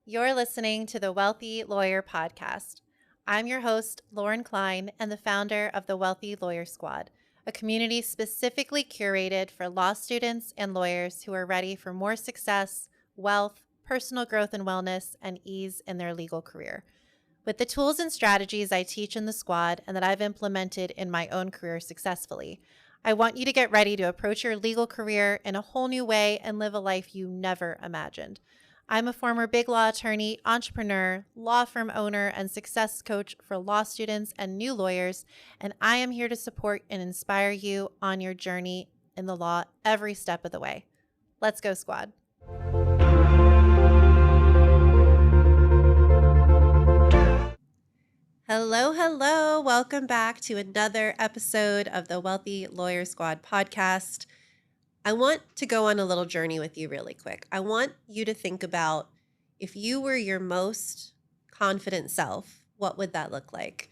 You're listening to the Wealthy Lawyer Podcast. I'm your host, Lauren Klein, and the founder of the Wealthy Lawyer Squad, a community specifically curated for law students and lawyers who are ready for more success, wealth, personal growth and wellness, and ease in their legal career. With the tools and strategies I teach in the squad and that I've implemented in my own career successfully, I want you to get ready to approach your legal career in a whole new way and live a life you never imagined. I'm a former big law attorney, entrepreneur, law firm owner, and success coach for law students and new lawyers, and I am here to support and inspire you on your journey in the law every step of the way. Let's go, squad. Hello. Welcome back to another episode of the Wealthy Lawyer Squad podcast. I want to go on a little journey with you really quick. I want you to think about if you were your most confident self, what would that look like?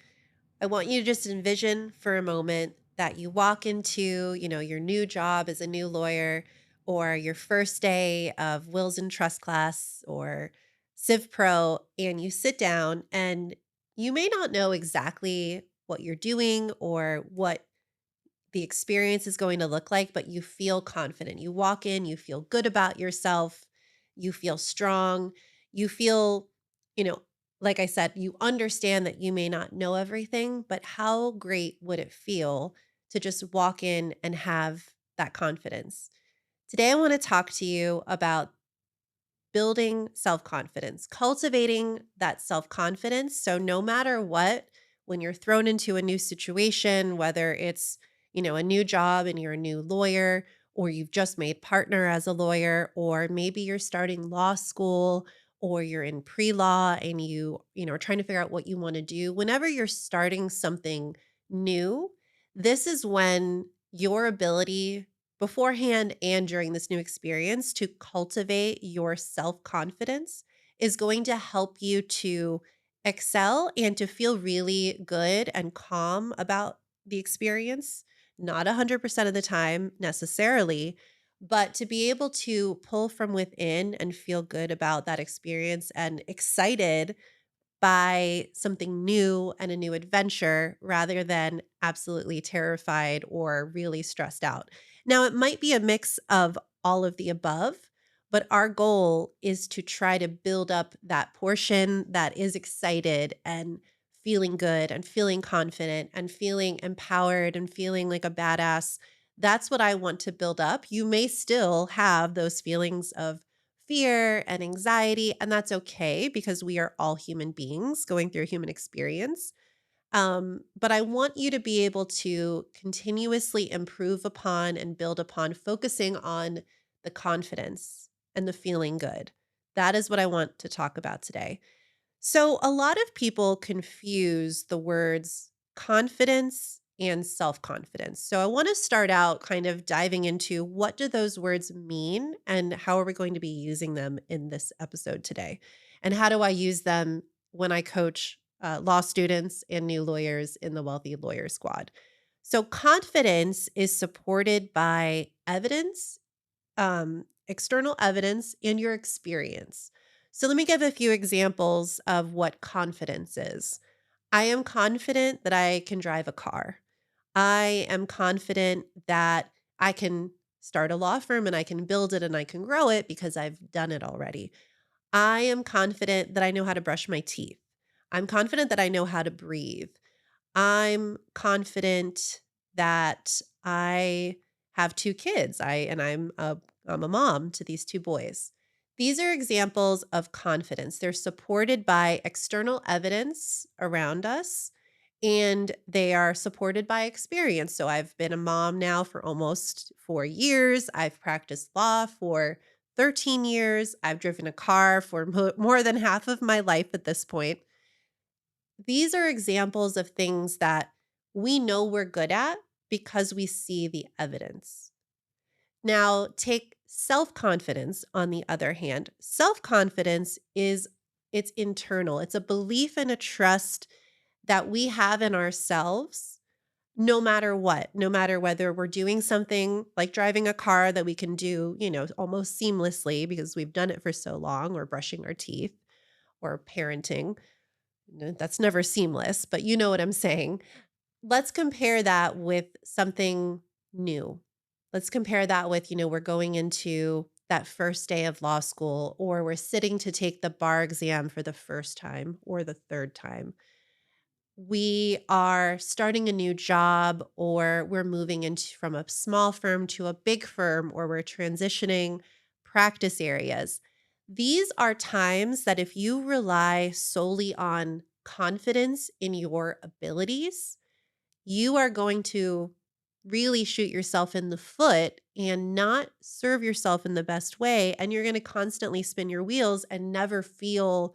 I want you to just envision for a moment that you walk into, your new job as a new lawyer or your first day of wills and trust class or Civ Pro, and you sit down and you may not know exactly what you're doing or what the experience is going to look like, but you feel confident. You walk in, you feel good about yourself, you feel strong, you feel, you know, like I said, you understand that you may not know everything, but how great would it feel to just walk in and have that confidence? Today, I want to talk to you about building self confidence, cultivating that self confidence. So, no matter what, when you're thrown into a new situation, whether it's, a new job and you're a new lawyer, or you've just made partner as a lawyer, or maybe you're starting law school, or you're in pre law and are trying to figure out what you want to do, whenever you're starting something new, this is when your ability beforehand and during this new experience to cultivate your self confidence is going to help you to excel and to feel really good and calm about the experience. Not 100% of the time necessarily, but to be able to pull from within and feel good about that experience and excited by something new and a new adventure rather than absolutely terrified or really stressed out. Now, it might be a mix of all of the above, but our goal is to try to build up that portion that is excited and feeling good and feeling confident and feeling empowered and feeling like a badass. That's what I want to build up. You may still have those feelings of fear and anxiety, and that's okay because we are all human beings going through a human experience. But I want you to be able to continuously improve upon and build upon focusing on the confidence and the feeling good. That is what I want to talk about today. So, a lot of people confuse the words confidence and self-confidence. So, I want to start out kind of diving into what do those words mean and how are we going to be using them in this episode today? And how do I use them when I coach law students and new lawyers in the Wealthy Lawyer Squad? So, confidence is supported by evidence, external evidence, and your experience. So let me give a few examples of what confidence is. I am confident that I can drive a car. I am confident that I can start a law firm and I can build it and I can grow it because I've done it already. I am confident that I know how to brush my teeth. I'm confident that I know how to breathe. I'm confident that I have 2 kids. I'm a mom to these 2 boys. These are examples of confidence. They're supported by external evidence around us, and they are supported by experience. So I've been a mom now for almost 4 years. I've practiced law for 13 years. I've driven a car for more than half of my life at this point. These are examples of things that we know we're good at because we see the evidence. Now, take self-confidence on the other hand. Self-confidence is it's internal. It's a belief and a trust that we have in ourselves no matter what, no matter whether we're doing something like driving a car that we can do, almost seamlessly because we've done it for so long or brushing our teeth, or parenting. That's never seamless, but you know what I'm saying. Let's compare that with something new. Let's compare that with, we're going into that first day of law school, or we're sitting to take the bar exam for the first time or the third time. We are starting a new job, or we're moving into from a small firm to a big firm, or we're transitioning practice areas. These are times that if you rely solely on confidence in your abilities, you are going to really shoot yourself in the foot and not serve yourself in the best way. And you're going to constantly spin your wheels and never feel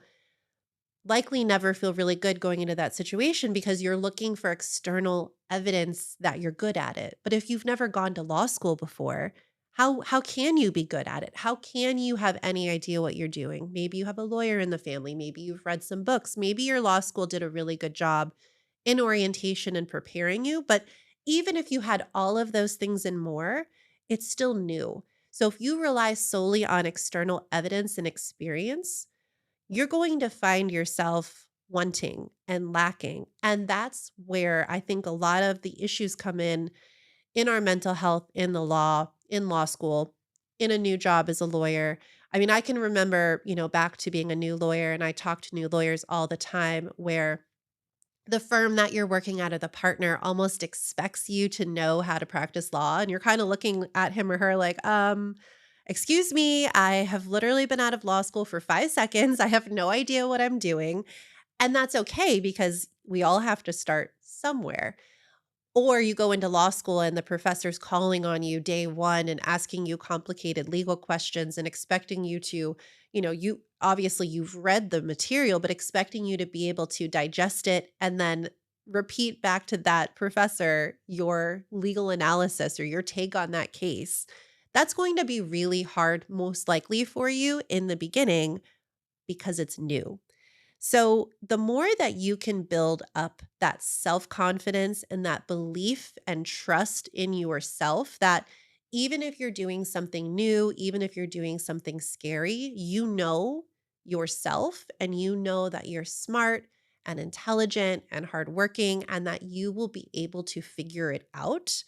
really good going into that situation because you're looking for external evidence that you're good at it. But if you've never gone to law school before, how can you be good at it? How can you have any idea what you're doing? Maybe you have a lawyer in the family, maybe you've read some books, maybe your law school did a really good job in orientation and preparing you, but even if you had all of those things and more, it's still new. So if you rely solely on external evidence and experience, you're going to find yourself wanting and lacking. And that's where I think a lot of the issues come in our mental health, in the law, in law school, in a new job as a lawyer. I mean, I can remember, back to being a new lawyer, and I talk to new lawyers all the time where the firm that you're working at or the partner almost expects you to know how to practice law. And you're kind of looking at him or her like, excuse me, I have literally been out of law school for 5 seconds. I have no idea what I'm doing. And that's okay because we all have to start somewhere. Or you go into law school and the professor's calling on you day one and asking you complicated legal questions and expecting you to, you obviously you've read the material, but expecting you to be able to digest it and then repeat back to that professor your legal analysis or your take on that case. That's going to be really hard, most likely for you in the beginning because it's new. So, the more that you can build up that self confidence and that belief and trust in yourself, that even if you're doing something new, even if you're doing something scary, you know yourself and you know that you're smart and intelligent and hardworking and that you will be able to figure it out.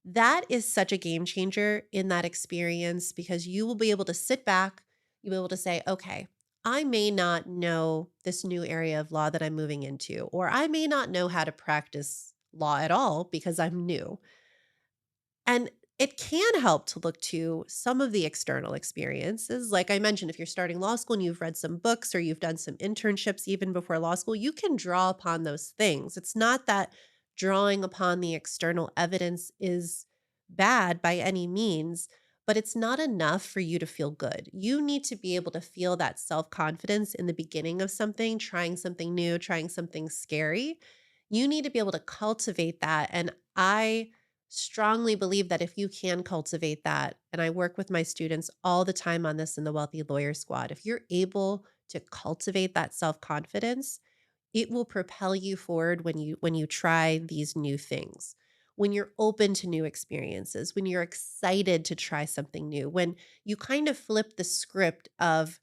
That is such a game changer in that experience because you will be able to sit back, you'll be able to say, okay, I may not know this new area of law that I'm moving into, or I may not know how to practice law at all because I'm new. And it can help to look to some of the external experiences. Like I mentioned, if you're starting law school and you've read some books or you've done some internships even before law school, you can draw upon those things. It's not that drawing upon the external evidence is bad by any means, but it's not enough for you to feel good. You need to be able to feel that self confidence in the beginning of something, trying something new, trying something scary. You need to be able to cultivate that. And I strongly believe that if you can cultivate that, and I work with my students all the time on this in the Wealthy Lawyer Squad, if you're able to cultivate that self-confidence, it will propel you forward when you try these new things. When you're open to new experiences, when you're excited to try something new, when you kind of flip the script of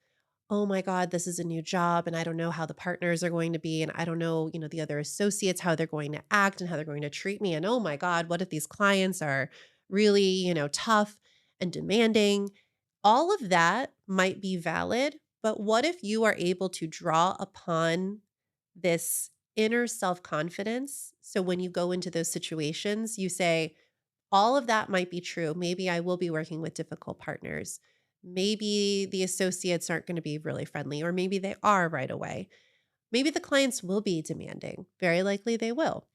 oh my God, this is a new job and I don't know how the partners are going to be. And I don't know, the other associates, how they're going to act and how they're going to treat me. And oh my God, what if these clients are really, tough and demanding? All of that might be valid. But what if you are able to draw upon this inner self confidence? So when you go into those situations, you say, all of that might be true. Maybe I will be working with difficult partners. Maybe the associates aren't going to be really friendly, or maybe they are right away. Maybe the clients will be demanding. Very likely they will.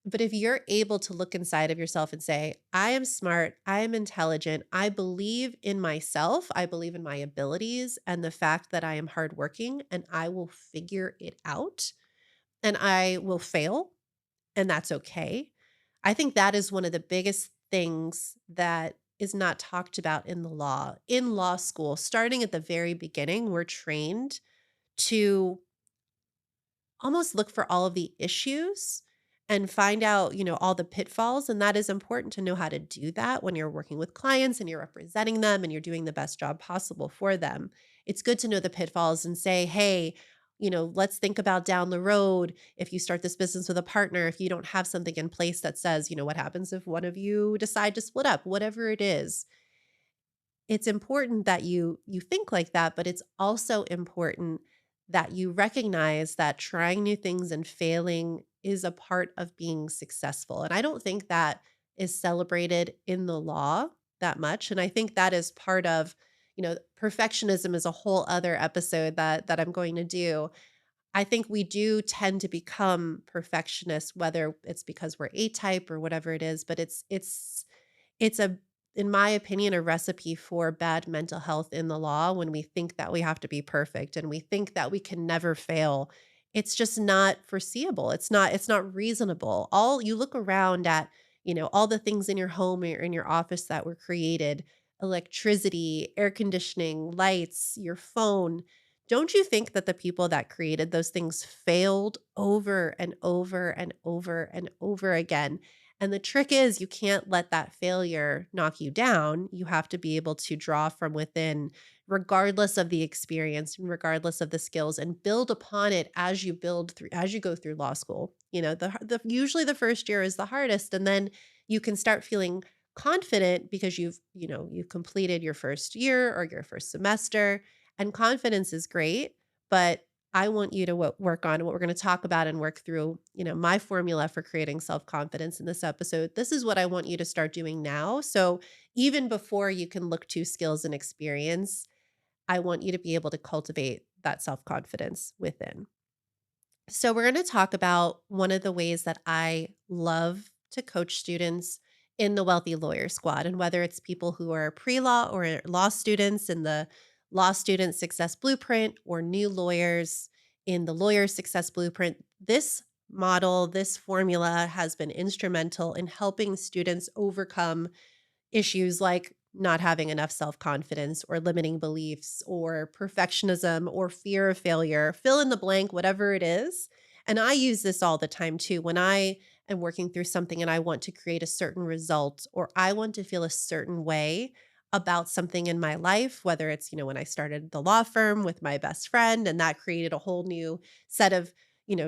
But if you're able to look inside of yourself and say, I am smart, I am intelligent, I believe in myself, I believe in my abilities and the fact that I am hardworking and I will figure it out and I will fail and that's okay. I think that is one of the biggest things that is not talked about in the law. In law school, starting at the very beginning, we're trained to almost look for all of the issues and find out, all the pitfalls. And that is important to know how to do that when you're working with clients and you're representing them and you're doing the best job possible for them. it's good to know the pitfalls and say, hey, let's think about down the road if you start this business with a partner, if you don't have something in place that says, what happens if one of you decide to split up, whatever it is. It's important that you think like that, but it's also important that you recognize that trying new things and failing is a part of being successful. And I don't think that is celebrated in the law that much. And I think that is part of, perfectionism is a whole other episode that I'm going to do. I think we do tend to become perfectionists, whether it's because we're A type or whatever it is, but it's a in my opinion, a recipe for bad mental health in the law when we think that we have to be perfect and we think that we can never fail. It's just not foreseeable. It's not reasonable. All you look around at, all the things in your home or in your office that were created, electricity, air conditioning, lights, your phone. Don't you think that the people that created those things failed over and over and over and over again? And the trick is you can't let that failure knock you down. You have to be able to draw from within, regardless of the experience and regardless of the skills, and build upon it as you go through law school. The usually the first year is the hardest, and then you can start feeling confident because you've completed your first year or your first semester, and confidence is great, but I want you to work on what we're going to talk about and work through, my formula for creating self-confidence in this episode. This is what I want you to start doing now. So even before you can look to skills and experience, I want you to be able to cultivate that self-confidence within. So we're going to talk about one of the ways that I love to coach students in the Wealthy Lawyer Squad, and whether it's people who are pre-law or law students in the Law Student Success Blueprint or new lawyers in the Lawyer Success Blueprint, this model, this formula has been instrumental in helping students overcome issues like not having enough self confidence or limiting beliefs or perfectionism or fear of failure, fill in the blank, whatever it is. And I use this all the time too. When I am working through something and I want to create a certain result or I want to feel a certain way about something in my life, whether it's, when I started the law firm with my best friend and that created a whole new set of,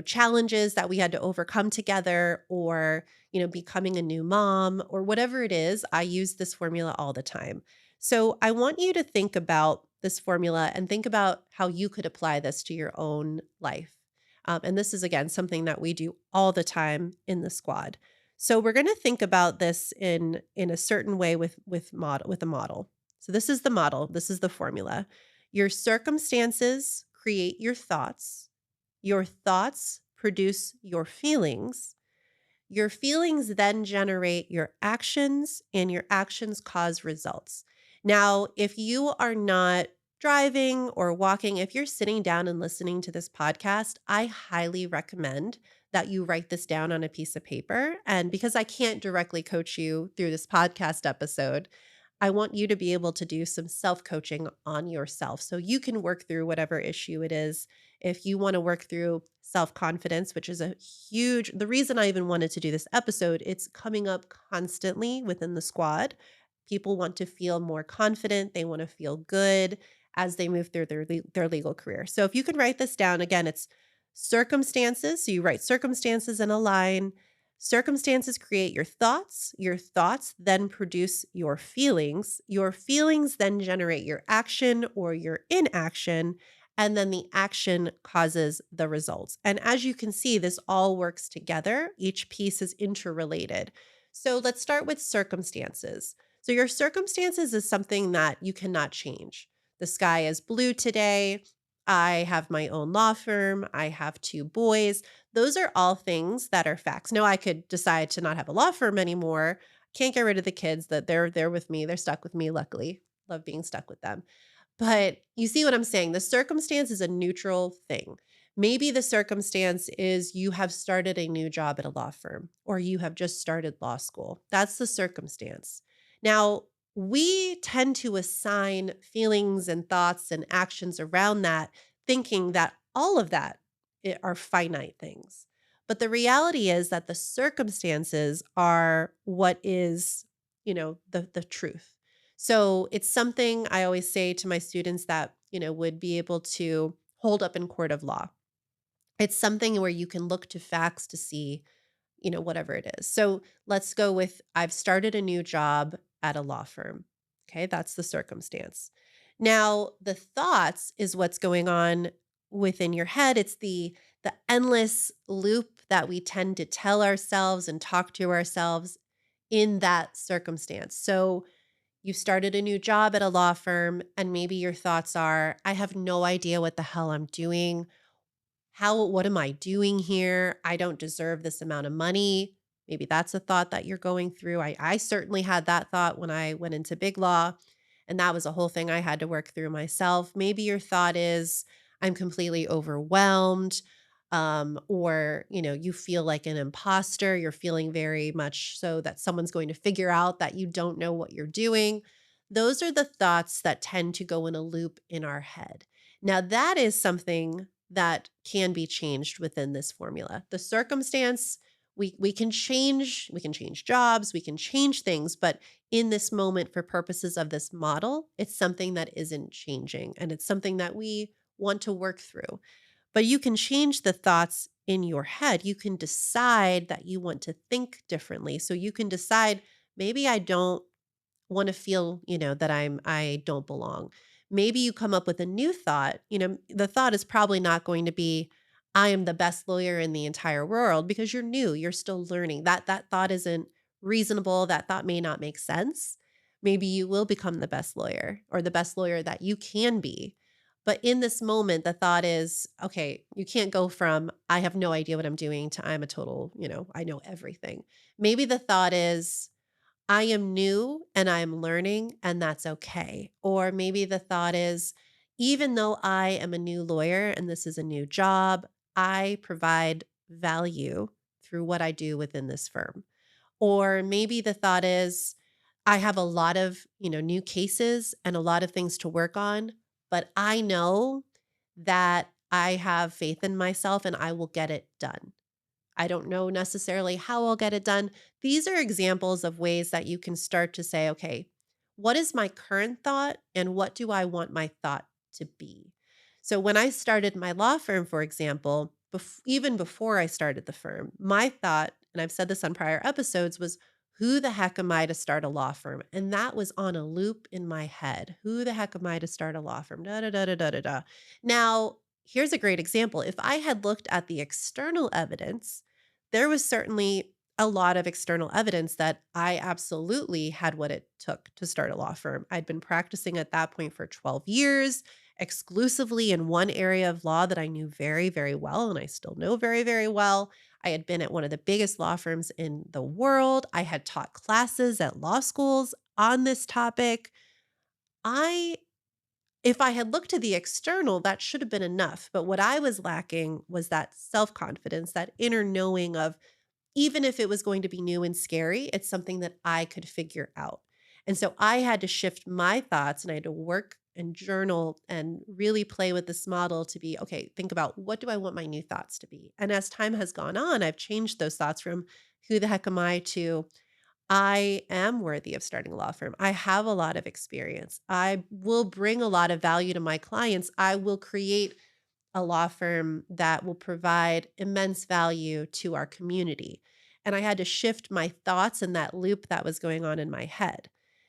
challenges that we had to overcome together, or becoming a new mom or whatever it is, I use this formula all the time. So I want you to think about this formula and think about how you could apply this to your own life. And this is, again, something that we do all the time in the squad. So we're going to think about this in a certain way with a model. So this is the model. This is the formula. Your circumstances create your thoughts. Your thoughts produce your feelings then generate your actions, and your actions cause results. Now, if you are not driving or walking, if you're sitting down and listening to this podcast, I highly recommend that you write this down on a piece of paper. And because I can't directly coach you through this podcast episode, I want you to be able to do some self coaching on yourself so you can work through whatever issue it is. If you want to work through self confidence, which is the reason I even wanted to do this episode, it's coming up constantly within the squad. People want to feel more confident, they want to feel good as they move through their legal career. So if you can write this down, again, it's circumstances. So you write circumstances in a line. Circumstances create your thoughts then produce your feelings then generate your action or your inaction, and then the action causes the results. And as you can see, this all works together. Each piece is interrelated. So let's start with circumstances. So your circumstances is something that you cannot change. The sky is blue today. I have my own law firm. I have two boys. Those are all things that are facts. Now, I could decide to not have a law firm anymore. Can't get rid of the kids, that they're with me. They're stuck with me, luckily. Love being stuck with them. But you see what I'm saying? The circumstance is a neutral thing. Maybe the circumstance is you have started a new job at a law firm or you have just started law school. That's the circumstance. Now, we tend to assign feelings and thoughts and actions around that, thinking that all of that are finite things. But the reality is that the circumstances are what is, the truth. So it's something I always say to my students that, would be able to hold up in court of law. It's something where you can look to facts to see, whatever it is. So let's go with I've started a new job at a law firm. Okay, that's the circumstance. Now, the thoughts is what's going on within your head. It's the endless loop that we tend to tell ourselves and talk to ourselves in that circumstance. So you started a new job at a law firm, and maybe your thoughts are, I have no idea what the hell I'm doing. What am I doing here? I don't deserve this amount of money. Maybe that's a thought that you're going through. I certainly had that thought when I went into big law, and that was a whole thing I had to work through myself. Maybe your thought is, I'm completely overwhelmed. Or, you feel like an imposter. You're feeling very much so that someone's going to figure out that you don't know what you're doing. Those are the thoughts that tend to go in a loop in our head. Now, that is something that can be changed within this formula. The circumstance, we can change jobs, we can change things, but in this moment for purposes of this model, it's something that isn't changing and it's something that we want to work through. But you can change the thoughts in your head. You can decide that you want to think differently. So you can decide, maybe I don't want to feel, that I don't belong. Maybe you come up with a new thought. The thought is probably not going to be, I am the best lawyer in the entire world, because you're new, you're still learning. That thought isn't reasonable. That thought may not make sense. Maybe you will become the best lawyer, or the best lawyer that you can be. But in this moment, the thought is, okay, you can't go from I have no idea what I'm doing to I'm a total, I know everything. Maybe the thought is, I am new and I'm learning, and that's okay. Or maybe the thought is, even though I am a new lawyer and this is a new job, I provide value through what I do within this firm. Or maybe the thought is, I have a lot of, new cases and a lot of things to work on, but I know that I have faith in myself and I will get it done. I don't know necessarily how I'll get it done. These are examples of ways that you can start to say, okay, what is my current thought and what do I want my thought to be? So when I started my law firm, for example, even before I started the firm, my thought, and I've said this on prior episodes, was, who the heck am I to start a law firm? And that was on a loop in my head. Who the heck am I to start a law firm? Da da da da da da da. Now, here's a great example. If I had looked at the external evidence, there was certainly a lot of external evidence that I absolutely had what it took to start a law firm. I'd been practicing at that point for 12 years, exclusively in one area of law that I knew very, very well, and I still know very, very well. I had been at one of the biggest law firms in the world. I had taught classes at law schools on this topic. I If I had looked to the external, that should have been enough. But what I was lacking was that self confidence, that inner knowing of, even if it was going to be new and scary, it's something that I could figure out. And so I had to shift my thoughts and I had to work and journal and really play with this model to be, okay, think about, what do I want my new thoughts to be? And as time has gone on, I've changed those thoughts from who the heck am I to I am worthy of starting a law firm. I have a lot of experience. I will bring a lot of value to my clients. I will create a law firm that will provide immense value to our community. And I had to shift my thoughts in that loop that was going on in my head.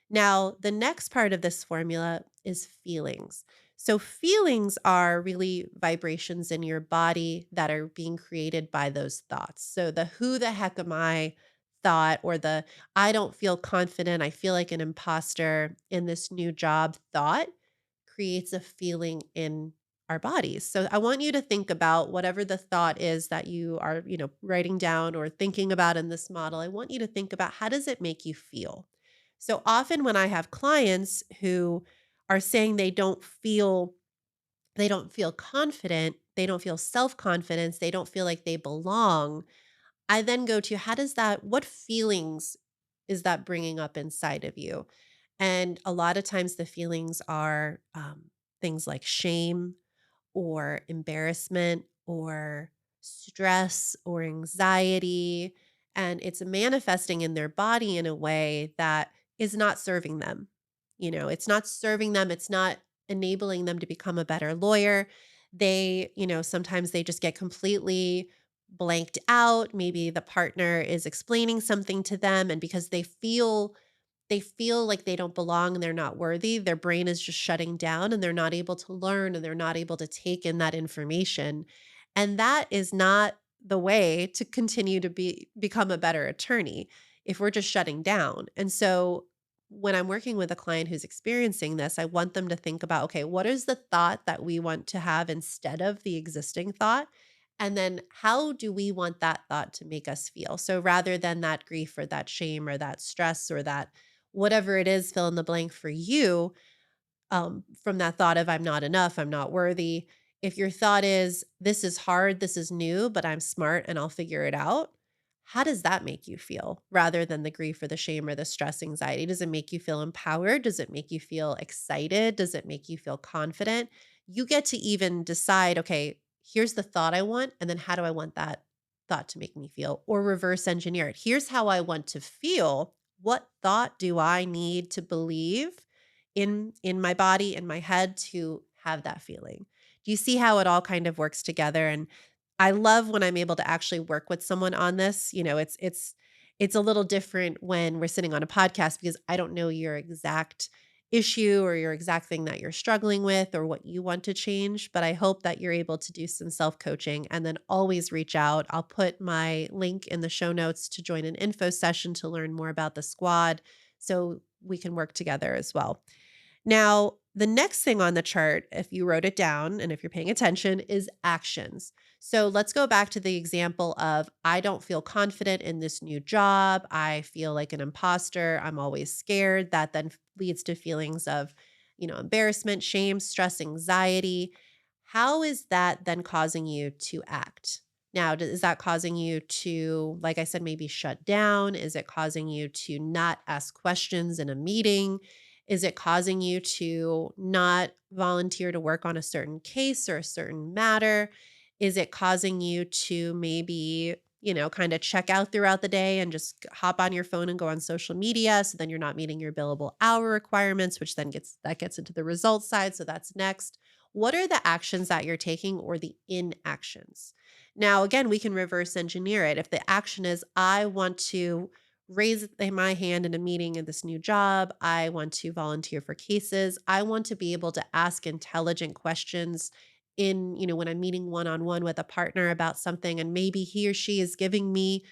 Now, the next part of this formula is feelings. So, feelings are really vibrations in your body that are being created by those thoughts. So, the who the heck am I thought, or the I don't feel confident, I feel like an imposter in this new job thought, creates a feeling in our bodies. So I want you to think about whatever the thought is that you are, writing down or thinking about in this model. I want you to think about, how does it make you feel? So often when I have clients who are saying they don't feel confident, they don't feel self-confidence, they don't feel like they belong, I then go to, what feelings is that bringing up inside of you? And a lot of times the feelings are things like shame or embarrassment or stress or anxiety. And it's manifesting in their body in a way that is not serving them. It's not serving them. It's not enabling them to become a better lawyer. Sometimes they just get completely blanked out. Maybe the partner is explaining something to them, and because they feel like they don't belong and they're not worthy, their brain is just shutting down and they're not able to learn and they're not able to take in that information. And that is not the way to continue to become a better attorney if we're just shutting down. And so when I'm working with a client who's experiencing this, I want them to think about, okay, what is the thought that we want to have instead of the existing thought? And then how do we want that thought to make us feel? So rather than that grief or that shame or that stress or that whatever it is, fill in the blank for you, from that thought of I'm not enough, I'm not worthy. If your thought is, this is hard, this is new, but I'm smart and I'll figure it out, how does that make you feel rather than the grief or the shame or the stress, anxiety? Does it make you feel empowered? Does it make you feel excited? Does it make you feel confident? You get to even decide, okay, here's the thought I want, and then how do I want that thought to make me feel? Or reverse engineer it. Here's how I want to feel. What thought do I need to believe in my body, in my head to have that feeling? Do you see how it all kind of works together? And I love when I'm able to actually work with someone on this. It's a little different when we're sitting on a podcast because I don't know your exact issue or your exact thing that you're struggling with or what you want to change, but I hope that you're able to do some self-coaching and then always reach out. I'll put my link in the show notes to join an info session to learn more about the squad so we can work together as well. Now, the next thing on the chart, if you wrote it down and if you're paying attention, is actions. So let's go back to the example of I don't feel confident in this new job. I feel like an imposter. I'm always scared. That then leads to feelings of, embarrassment, shame, stress, anxiety. How is that then causing you to act? Now, is that causing you to, like I said, maybe shut down? Is it causing you to not ask questions in a meeting? Is it causing you to not volunteer to work on a certain case or a certain matter? Is it causing you to maybe, kind of check out throughout the day and just hop on your phone and go on social media? So then you're not meeting your billable hour requirements, which then gets into the results side. So that's next. What are the actions that you're taking or the inactions? Now, again, we can reverse engineer it. If the action is, I want to raise my hand in a meeting in this new job. I want to volunteer for cases. I want to be able to ask intelligent questions when I'm meeting one on one with a partner about something, and maybe he or she is giving me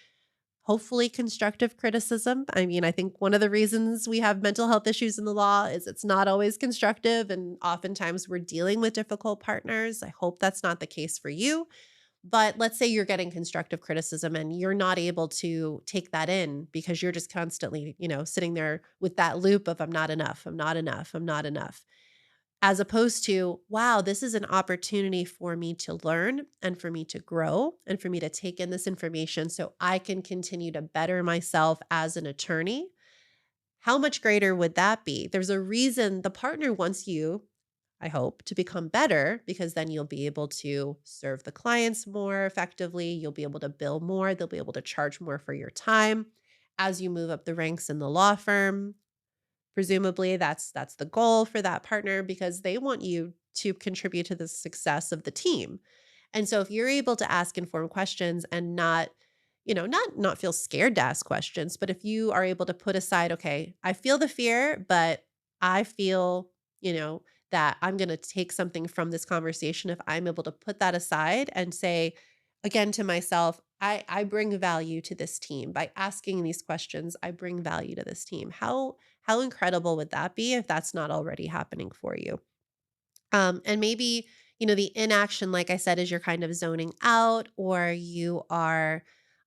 hopefully constructive criticism. I mean, I think one of the reasons we have mental health issues in the law is it's not always constructive, and oftentimes we're dealing with difficult partners. I hope that's not the case for you. But let's say you're getting constructive criticism and you're not able to take that in because you're just constantly, sitting there with that loop of I'm not enough, I'm not enough, I'm not enough. As opposed to, wow, this is an opportunity for me to learn and for me to grow and for me to take in this information so I can continue to better myself as an attorney. How much greater would that be? There's a reason the partner wants you, I hope, to become better because then you'll be able to serve the clients more effectively. You'll be able to bill more. They'll be able to charge more for your time as you move up the ranks in the law firm. Presumably that's the goal for that partner because they want you to contribute to the success of the team. And so if you're able to ask informed questions and not feel scared to ask questions, but if you are able to put aside, okay, I feel the fear, but I feel, that I'm going to take something from this conversation if I'm able to put that aside and say again to myself, I bring value to this team by asking these questions. I bring value to this team. How incredible would that be if that's not already happening for you? And maybe, the inaction, like I said, is you're kind of zoning out or you are,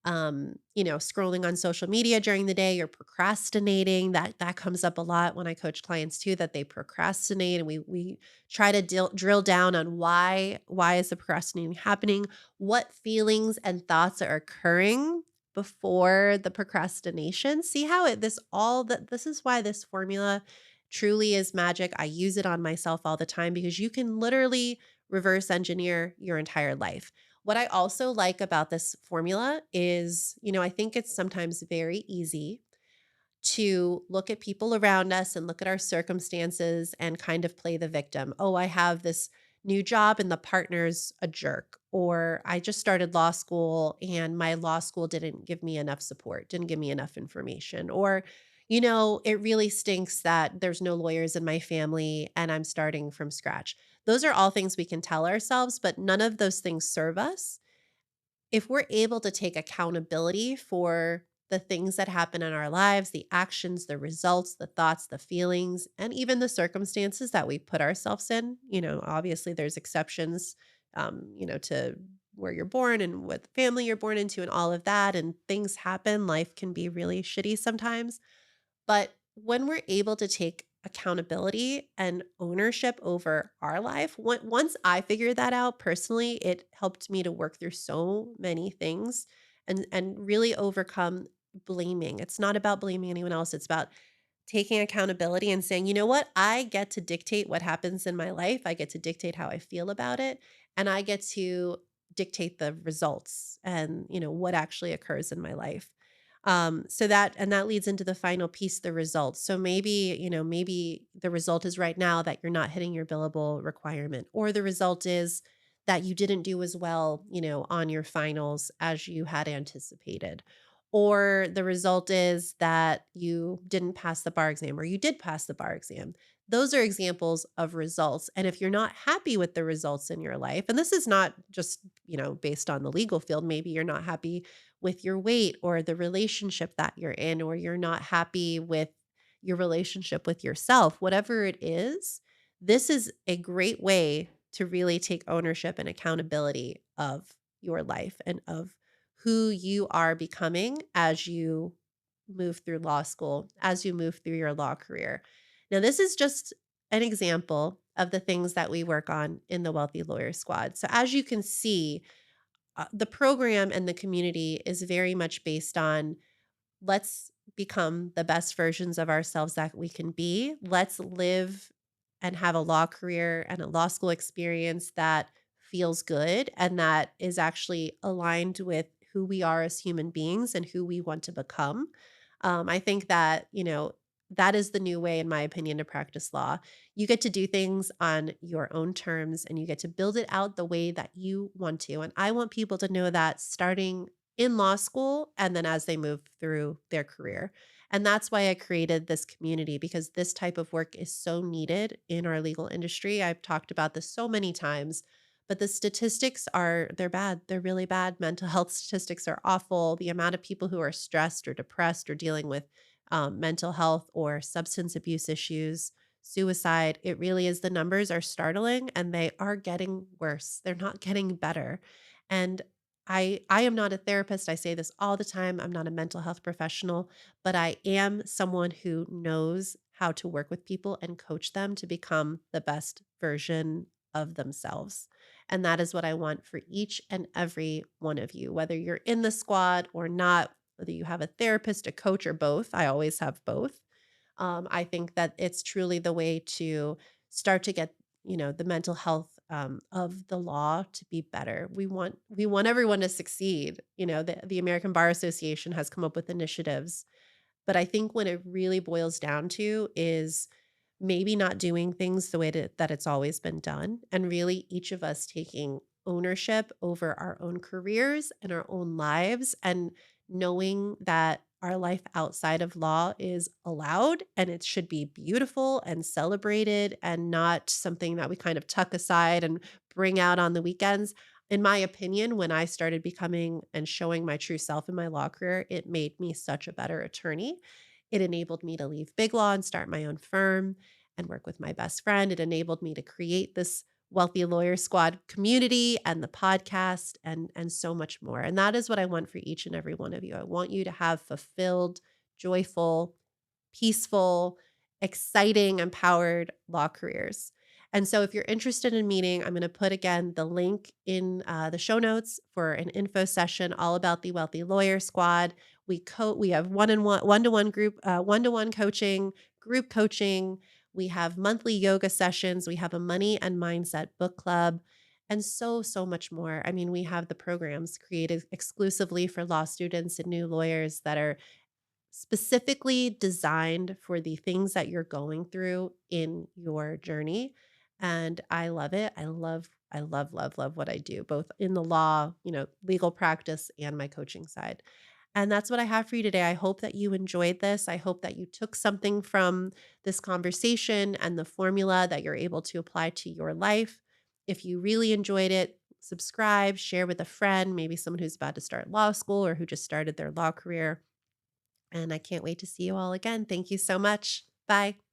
scrolling on social media during the day, you're procrastinating. That comes up a lot when I coach clients too, that they procrastinate and we try to drill down on why is the procrastinating happening? What feelings and thoughts are occurring before the procrastination? See how this is why this formula truly is magic. I use it on myself all the time because you can literally reverse engineer your entire life. What I also like about this formula is, I think it's sometimes very easy to look at people around us and look at our circumstances and kind of play the victim. Oh, I have this new job and the partner's a jerk. Or I just started law school and my law school didn't give me enough support, didn't give me enough information. Or, it really stinks that there's no lawyers in my family and I'm starting from scratch. Those are all things we can tell ourselves, but none of those things serve us if we're able to take accountability for the things that happen in our lives, the actions, the results, the thoughts, the feelings, and even the circumstances that we put ourselves in, obviously there's exceptions, to where you're born and what family you're born into and all of that. And things happen. Life can be really shitty sometimes. But when we're able to take accountability and ownership over our life, once I figured that out personally, it helped me to work through so many things and really overcome blaming. It's not about blaming anyone else. It's about taking accountability and saying, you know what? I get to dictate what happens in my life. I get to dictate how I feel about it. And I get to dictate the results and, what actually occurs in my life. So that leads into the final piece, the results. So maybe the result is right now that you're not hitting your billable requirement, or the result is that you didn't do as well, on your finals as you had anticipated. Or the result is that you didn't pass the bar exam or you did pass the bar exam. Those are examples of results. And if you're not happy with the results in your life, and this is not just, based on the legal field, maybe you're not happy with your weight or the relationship that you're in, or you're not happy with your relationship with yourself, whatever it is, this is a great way to really take ownership and accountability of your life and of who you are becoming as you move through law school, as you move through your law career. Now, this is just an example of the things that we work on in the Wealthy Lawyer Squad. So, as you can see, the program and the community is very much based on let's become the best versions of ourselves that we can be. Let's live and have a law career and a law school experience that feels good and that is actually aligned with who we are as human beings and who we want to become. I think that, that is the new way, in my opinion, to practice law. You get to do things on your own terms and you get to build it out the way that you want to. And I want people to know that starting in law school and then as they move through their career. And that's why I created this community, because this type of work is so needed in our legal industry. I've talked about this so many times, but the statistics they're bad. They're really bad. Mental health statistics are awful. The amount of people who are stressed or depressed or dealing with mental health or substance abuse issues, suicide, it really is, the numbers are startling and they are getting worse. They're not getting better. And I am not a therapist. I say this all the time. I'm not a mental health professional, but I am someone who knows how to work with people and coach them to become the best version of themselves. And that is what I want for each and every one of you, whether you're in the squad or not, whether you have a therapist, a coach, or both. I always have both. I think that it's truly the way to start to get, the mental health of the law to be better. We want everyone to succeed. The American Bar Association has come up with initiatives, but I think when it really boils down to is maybe not doing things the way that it's always been done, and really each of us taking ownership over our own careers and our own lives, and knowing that our life outside of law is allowed and it should be beautiful and celebrated and not something that we kind of tuck aside and bring out on the weekends. In my opinion, when I started becoming and showing my true self in my law career, it made me such a better attorney. It enabled me to leave Big Law and start my own firm and work with my best friend. It enabled me to create this Wealthy Lawyer Squad community and the podcast and so much more. And that is what I want for each and every one of you. I want you to have fulfilled, joyful, peaceful, exciting, empowered law careers. And so if you're interested in meeting, I'm going to put again the link in the show notes for an info session all about the Wealthy Lawyer Squad. We have one-to-one group, one-to-one coaching, group coaching. We have monthly yoga sessions. We have a money and mindset book club, and so much more. I mean, we have the programs created exclusively for law students and new lawyers that are specifically designed for the things that you're going through in your journey. And I love it. I love what I do, both in the law, legal practice and my coaching side. And that's what I have for you today. I hope that you enjoyed this. I hope that you took something from this conversation and the formula that you're able to apply to your life. If you really enjoyed it, subscribe, share with a friend, maybe someone who's about to start law school or who just started their law career. And I can't wait to see you all again. Thank you so much. Bye.